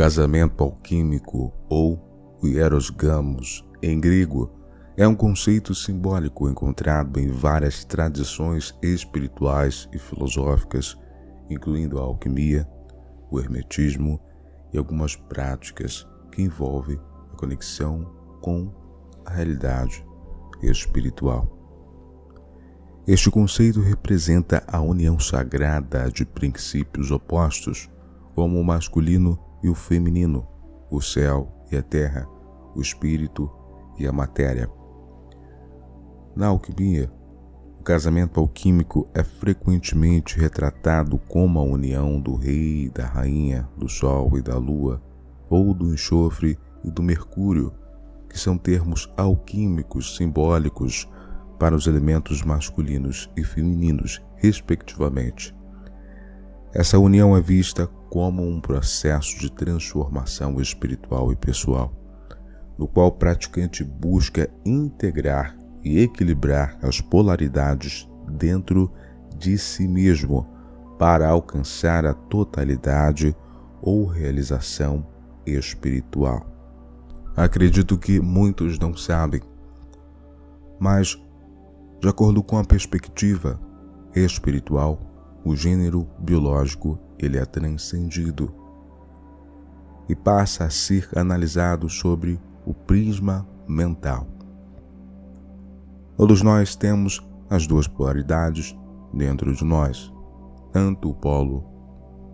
casamento alquímico, ou o hieros gamos em grego, é um conceito simbólico encontrado em várias tradições espirituais e filosóficas, incluindo a alquimia, o hermetismo e algumas práticas que envolvem a conexão com a realidade espiritual. Este conceito representa a união sagrada de princípios opostos, como o masculino e o feminino, o céu e a terra, o espírito e a matéria. Na alquimia, o casamento alquímico é frequentemente retratado como a união do rei e da rainha, do sol e da lua, ou do enxofre e do mercúrio, que são termos alquímicos simbólicos para os elementos masculinos e femininos, respectivamente. Essa união é vista como um processo de transformação espiritual e pessoal, no qual o praticante busca integrar e equilibrar as polaridades dentro de si mesmo para alcançar a totalidade ou realização espiritual. Acredito que muitos não sabem, mas, de acordo com a perspectiva espiritual, o gênero biológico ele é transcendido e passa a ser analisado sobre o prisma mental. Todos nós temos as duas polaridades dentro de nós, tanto o polo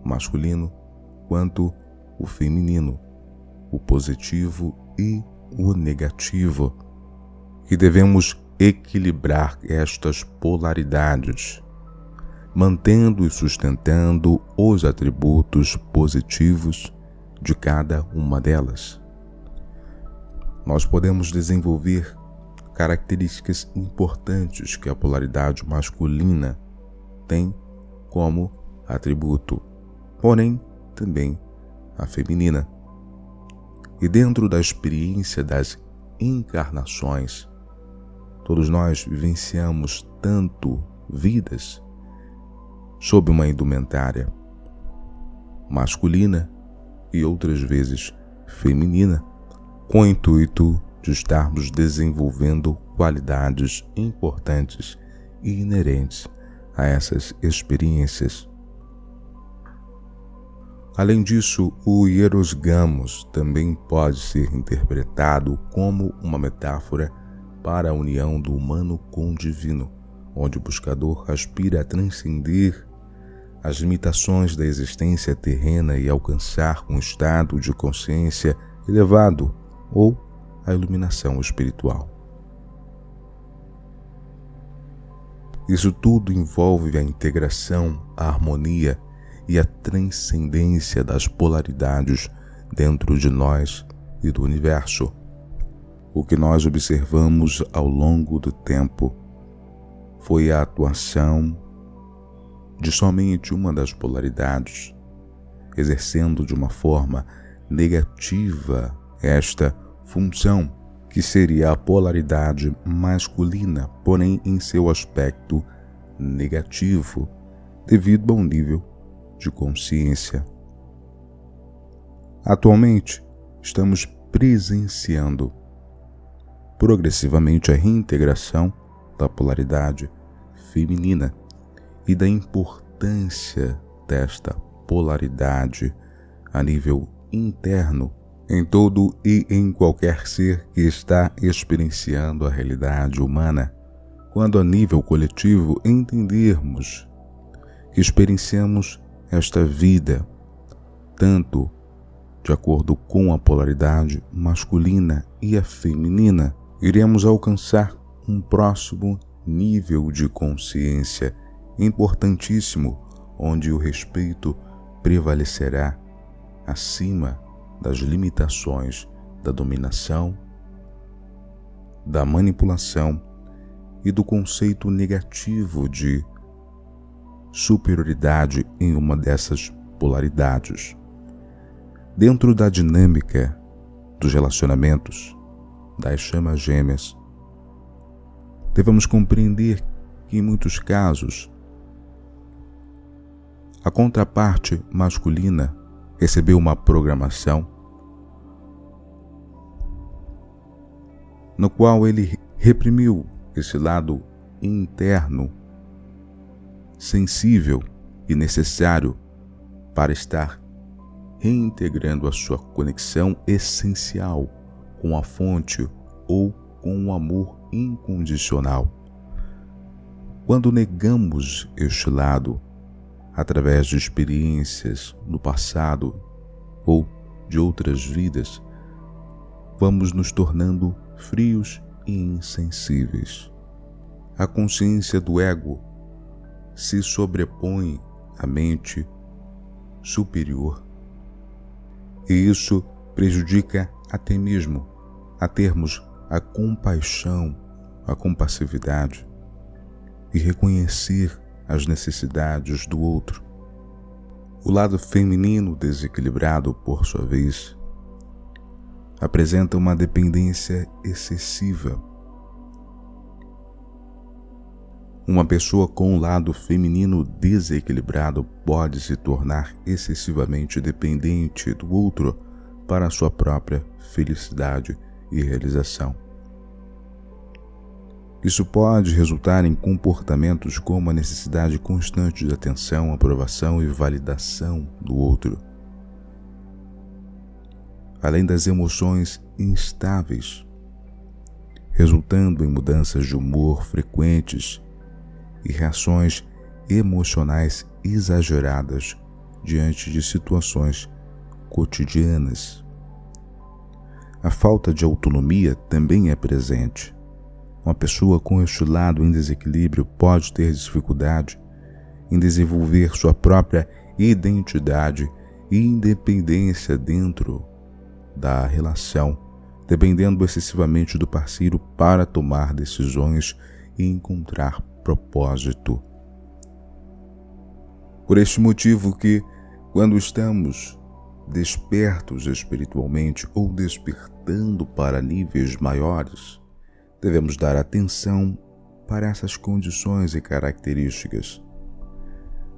masculino quanto o feminino, o positivo e o negativo, e devemos equilibrar estas polaridades, mantendo e sustentando os atributos positivos de cada uma delas. Nós podemos desenvolver características importantes que a polaridade masculina tem como atributo, porém também a feminina. E dentro da experiência das encarnações, todos nós vivenciamos tanto vidas sob uma indumentária masculina e outras vezes feminina, com o intuito de estarmos desenvolvendo qualidades importantes e inerentes a essas experiências. Além disso, o hieros gamos também pode ser interpretado como uma metáfora para a união do humano com o divino, onde o buscador aspira a transcender as limitações da existência terrena e alcançar um estado de consciência elevado ou a iluminação espiritual. Isso tudo envolve a integração, a harmonia e a transcendência das polaridades dentro de nós e do universo. O que nós observamos ao longo do tempo foi a atuação de somente uma das polaridades, exercendo de uma forma negativa esta função, que seria a polaridade masculina, porém em seu aspecto negativo, devido a um nível de consciência. Atualmente, estamos presenciando progressivamente a reintegração da polaridade feminina e da importância desta polaridade a nível interno em todo e em qualquer ser que está experienciando a realidade humana, quando a nível coletivo entendermos que experienciamos esta vida tanto de acordo com a polaridade masculina e a feminina, iremos alcançar um próximo nível de consciência importantíssimo, onde o respeito prevalecerá acima das limitações da dominação, da manipulação e do conceito negativo de superioridade em uma dessas polaridades. Dentro da dinâmica dos relacionamentos das chamas gêmeas, devemos compreender que em muitos casos a contraparte masculina recebeu uma programação no qual ele reprimiu esse lado interno, sensível e necessário para estar reintegrando a sua conexão essencial com a fonte ou com o amor incondicional. Quando negamos este lado, através de experiências no passado ou de outras vidas, vamos nos tornando frios e insensíveis. A consciência do ego se sobrepõe à mente superior, e isso prejudica até mesmo a termos a compaixão, a compassividade e reconhecer as necessidades do outro. O lado feminino desequilibrado, por sua vez, apresenta uma dependência excessiva. Uma pessoa com o lado feminino desequilibrado pode se tornar excessivamente dependente do outro para sua própria felicidade e realização. Isso pode resultar em comportamentos como a necessidade constante de atenção, aprovação e validação do outro, além das emoções instáveis, resultando em mudanças de humor frequentes e reações emocionais exageradas diante de situações cotidianas. A falta de autonomia também é presente. Uma pessoa com este lado em desequilíbrio pode ter dificuldade em desenvolver sua própria identidade e independência dentro da relação, dependendo excessivamente do parceiro para tomar decisões e encontrar propósito. Por este motivo que, quando estamos despertos espiritualmente ou despertando para níveis maiores, devemos dar atenção para essas condições e características.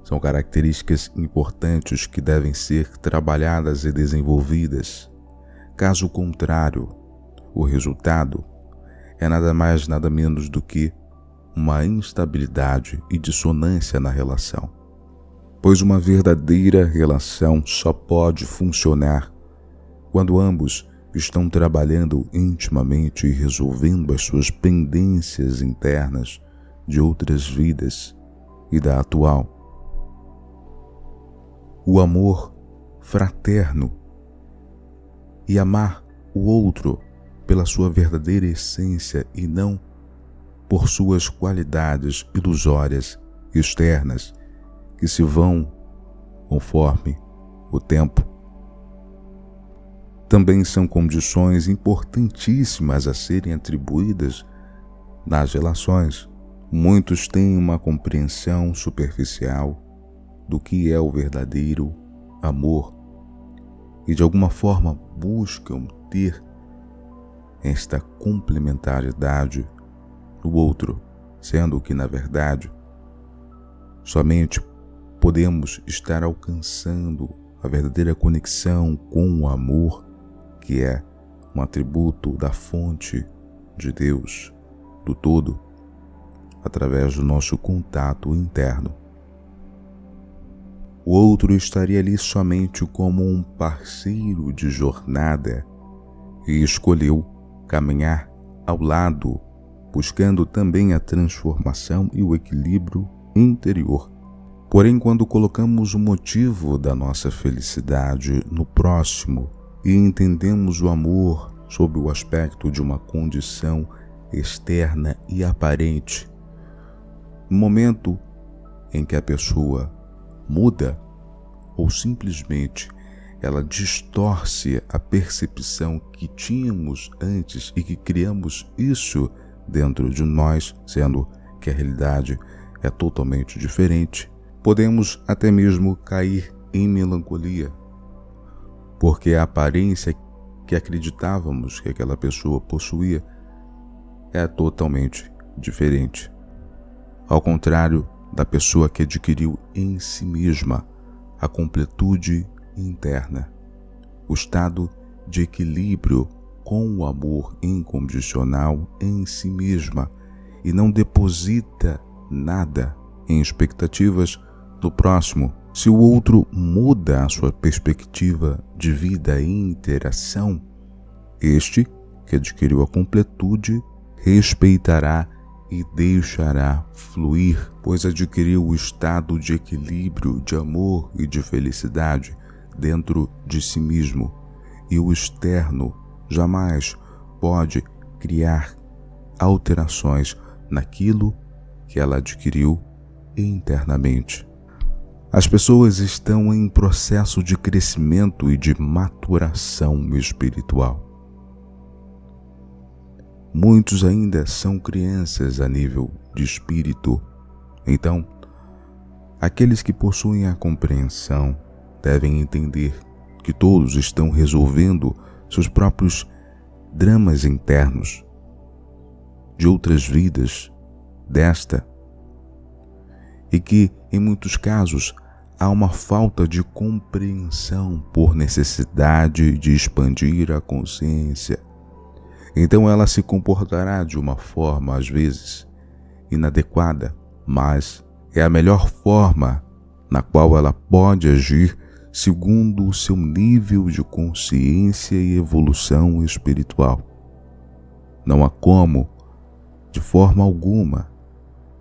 São características importantes que devem ser trabalhadas e desenvolvidas. Caso contrário, o resultado é nada mais nada menos do que uma instabilidade e dissonância na relação. Pois uma verdadeira relação só pode funcionar quando ambos estão trabalhando intimamente e resolvendo as suas pendências internas de outras vidas e da atual. O amor fraterno e amar o outro pela sua verdadeira essência e não por suas qualidades ilusórias externas que se vão conforme o tempo. Também são condições importantíssimas a serem atribuídas nas relações. Muitos têm uma compreensão superficial do que é o verdadeiro amor e de alguma forma buscam ter esta complementaridade no outro, sendo que, na verdade, somente podemos estar alcançando a verdadeira conexão com o amor, que é um atributo da fonte de Deus, do todo, através do nosso contato interno. O outro estaria ali somente como um parceiro de jornada e escolheu caminhar ao lado, buscando também a transformação e o equilíbrio interior. Porém, quando colocamos o motivo da nossa felicidade no próximo e entendemos o amor sob o aspecto de uma condição externa e aparente, no momento em que a pessoa muda ou simplesmente ela distorce a percepção que tínhamos antes e que criamos isso dentro de nós, sendo que a realidade é totalmente diferente, podemos até mesmo cair em melancolia, porque a aparência que acreditávamos que aquela pessoa possuía é totalmente diferente. Ao contrário da pessoa que adquiriu em si mesma a completude interna, o estado de equilíbrio com o amor incondicional em si mesma e não deposita nada em expectativas do próximo. Se o outro muda a sua perspectiva de vida e interação, este, que adquiriu a completude, respeitará e deixará fluir, pois adquiriu o estado de equilíbrio, de amor e de felicidade dentro de si mesmo, e o externo jamais pode criar alterações naquilo que ela adquiriu internamente. As pessoas estão em processo de crescimento e de maturação espiritual. Muitos ainda são crianças a nível de espírito. Então, aqueles que possuem a compreensão devem entender que todos estão resolvendo seus próprios dramas internos, de outras vidas, desta, e que, em muitos casos, há uma falta de compreensão por necessidade de expandir a consciência. Então ela se comportará de uma forma, às vezes, inadequada, mas é a melhor forma na qual ela pode agir segundo o seu nível de consciência e evolução espiritual. Não há como, de forma alguma,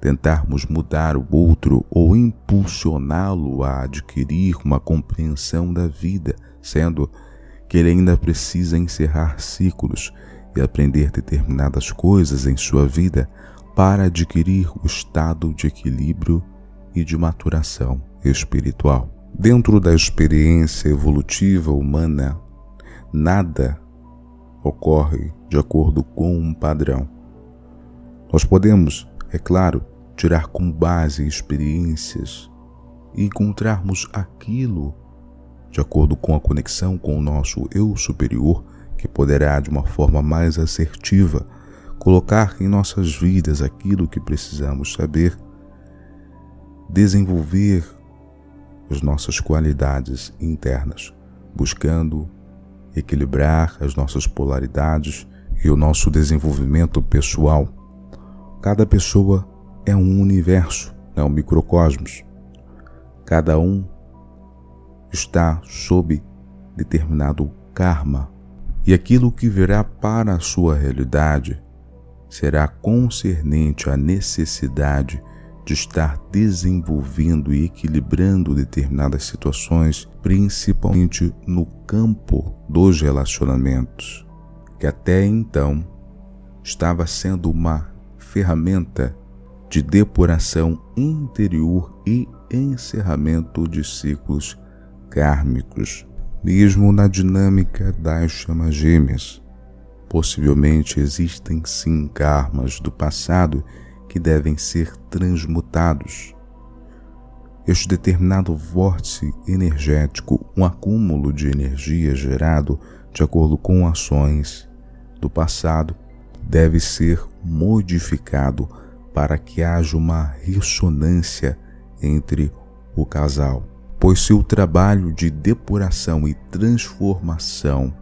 tentarmos mudar o outro ou impulsioná-lo a adquirir uma compreensão da vida, sendo que ele ainda precisa encerrar ciclos e aprender determinadas coisas em sua vida para adquirir o estado de equilíbrio e de maturação espiritual. Dentro da experiência evolutiva humana, nada ocorre de acordo com um padrão. Nós podemos, é claro, tirar como base experiências e encontrarmos aquilo de acordo com a conexão com o nosso eu superior, que poderá, de uma forma mais assertiva, colocar em nossas vidas aquilo que precisamos saber, desenvolver as nossas qualidades internas, buscando equilibrar as nossas polaridades e o nosso desenvolvimento pessoal. Cada pessoa é um universo, é um microcosmos. Cada um está sob determinado karma, e aquilo que virá para a sua realidade será concernente à necessidade de estar desenvolvendo e equilibrando determinadas situações, principalmente no campo dos relacionamentos, que até então estava sendo uma ferramenta de depuração interior e encerramento de ciclos kármicos. Mesmo na dinâmica das chamas gêmeas, possivelmente existem sim karmas do passado que devem ser transmutados. Este determinado vórtice energético, um acúmulo de energia gerado de acordo com ações do passado, deve ser modificado para que haja uma ressonância entre o casal. Pois se o trabalho de depuração e transformação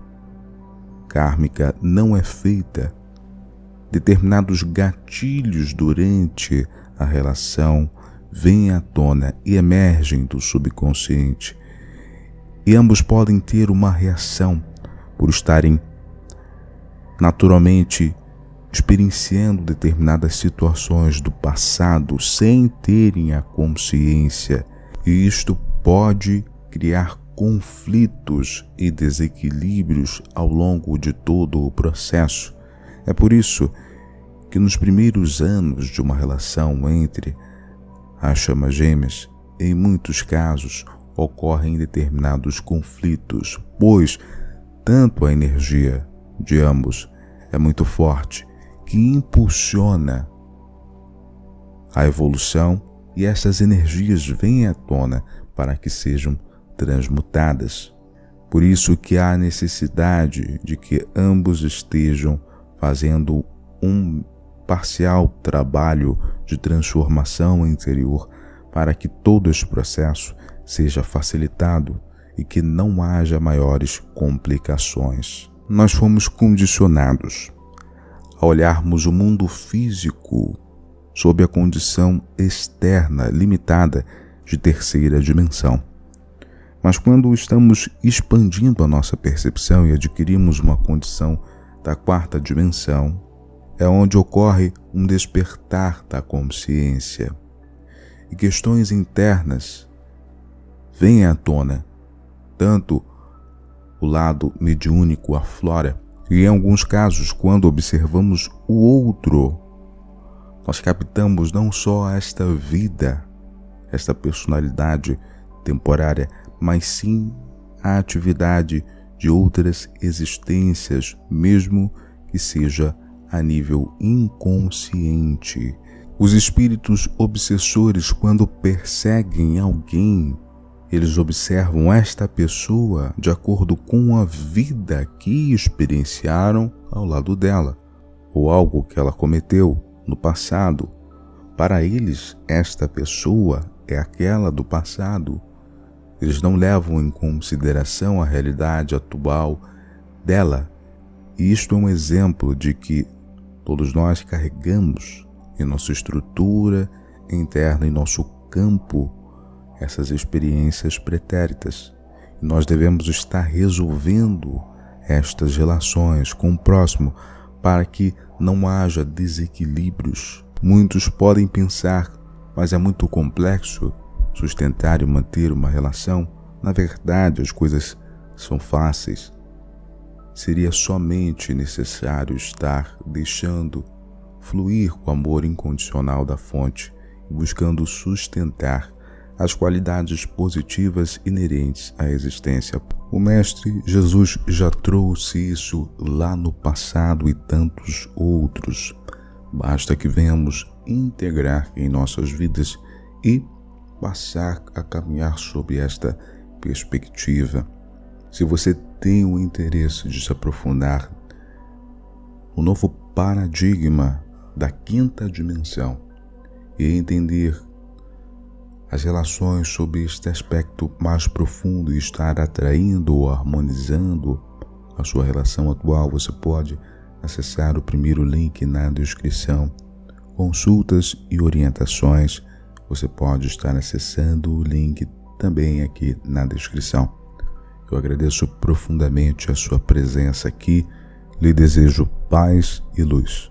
kármica não é feita, determinados gatilhos durante a relação vêm à tona e emergem do subconsciente, e ambos podem ter uma reação por estarem naturalmente experienciando determinadas situações do passado sem terem a consciência, e isto pode criar conflitos e desequilíbrios ao longo de todo o processo. É por isso que nos primeiros anos de uma relação entre as chamas gêmeas, em muitos casos, ocorrem determinados conflitos, pois tanto a energia de ambos é muito forte, que impulsiona a evolução, e essas energias vêm à tona para que sejam transmutadas. Por isso que há necessidade de que ambos estejam fazendo um parcial trabalho de transformação interior para que todo esse processo seja facilitado e que não haja maiores complicações. Nós fomos condicionados a olharmos o mundo físico sob a condição externa limitada de terceira dimensão. Mas quando estamos expandindo a nossa percepção e adquirimos uma condição da quarta dimensão, é onde ocorre um despertar da consciência e questões internas vêm à tona. Tanto o lado mediúnico aflora, e em alguns casos, quando observamos o outro, nós captamos não só esta vida, esta personalidade temporária, mas sim a atividade de outras existências, mesmo que seja a nível inconsciente. Os espíritos obsessores, quando perseguem alguém, eles observam esta pessoa de acordo com a vida que experienciaram ao lado dela, ou algo que ela cometeu no passado. Para eles, esta pessoa é aquela do passado. Eles não levam em consideração a realidade atual dela. E isto é um exemplo de que todos nós carregamos em nossa estrutura interna, em nosso campo, essas experiências pretéritas. E nós devemos estar resolvendo estas relações com o próximo para que não haja desequilíbrios. Muitos podem pensar, mas é muito complexo sustentar e manter uma relação. Na verdade, as coisas são fáceis. Seria somente necessário estar deixando fluir o amor incondicional da fonte e buscando sustentar as qualidades positivas inerentes à existência. O Mestre Jesus já trouxe isso lá no passado e tantos outros. Basta que venhamos integrar em nossas vidas e passar a caminhar sob esta perspectiva. Se você tem o interesse de se aprofundar no novo paradigma da quinta dimensão e entender as relações sob este aspecto mais profundo e estar atraindo ou harmonizando a sua relação atual, você pode acessar o primeiro link na descrição. Consultas e orientações, você pode estar acessando o link também aqui na descrição. Eu agradeço profundamente a sua presença aqui, lhe desejo paz e luz.